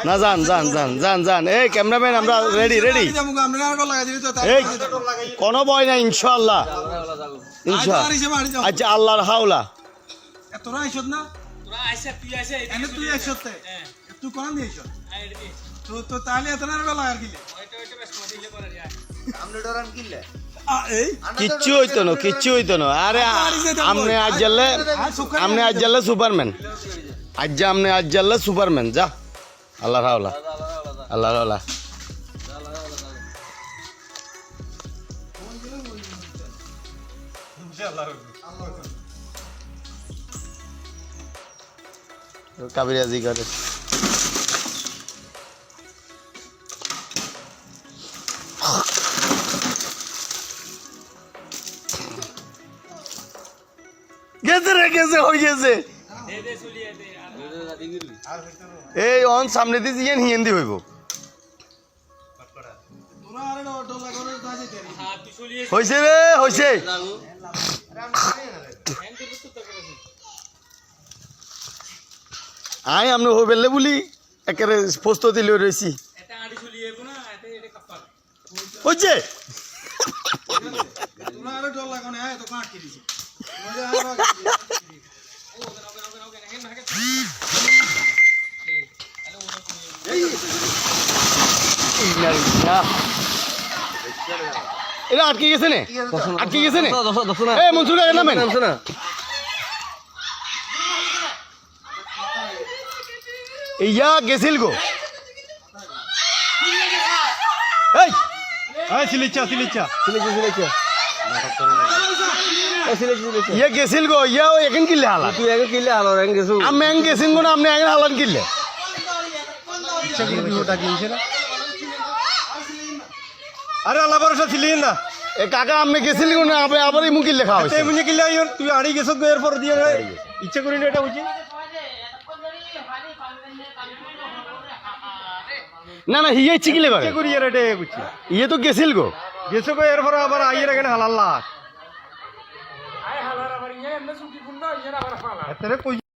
না যান যান যান যান যান এই ক্যামেরাম্যান আমরা রেডি রেডি এই কোনো ভয় নাই ইনশাআল্লাহ ইনশাআল্লাহ আচ্ছা আল্লাহর হাওলা তোরা আইছত না তোরা আইছা তুই আইছা এনে তুই আইছত তুই কোন দিয়েছ তো তো তাহলে এত না লাগা গিলে ওইটা বেশ দিলে করে আমরা ডরান কিলে কিচ্ছু হইতো না আরে আমনে আজ জানলে সুপারম্যান আমনে আজ জানলে সুপারম্যান যা আল্লাহর হাওলা আল্লাহর হাওলা কাবিরাজি করে গেছে হয়ে গেছে এই অন সামনে দিয়ে জিয়ান হিয়েন্দি হইব হইছে রে হইছে আই আমনে হই বেলে বলি একেবারে প্রস্তুতি লই রইছি হইছে তোরা আরে ডর লাগো না তো কাট কি দিছে এটা আটকে গেছে না আটকে গেছে না এই মনসুর আগে নামেন ইয়া গেছিল গো এই এই সিলিচা ইয়া গেছিল গো ইয়া ও এখন কিলে হালা তুই আগে কিলে আলো রং গেছু আমি এং গেছিন গো না আপনি এখন হালান কিলে আরে আল্লাহ ভরসা ছিলি না এ কাকা আপনি গেছিল গো না আবার এই মুকিল লেখা হইছে মুনি কিলে তুই আড়ি গেছ এরপর দিয়ে ইচ্ছা করি না এটা বুঝি না না হিয়ে চিকিলে বাগে করি আর এটা বুঝছি ইয়ে তো গেছিল গো গেছো গো এরপর আবার আইয়ের এখানে হালাল্লা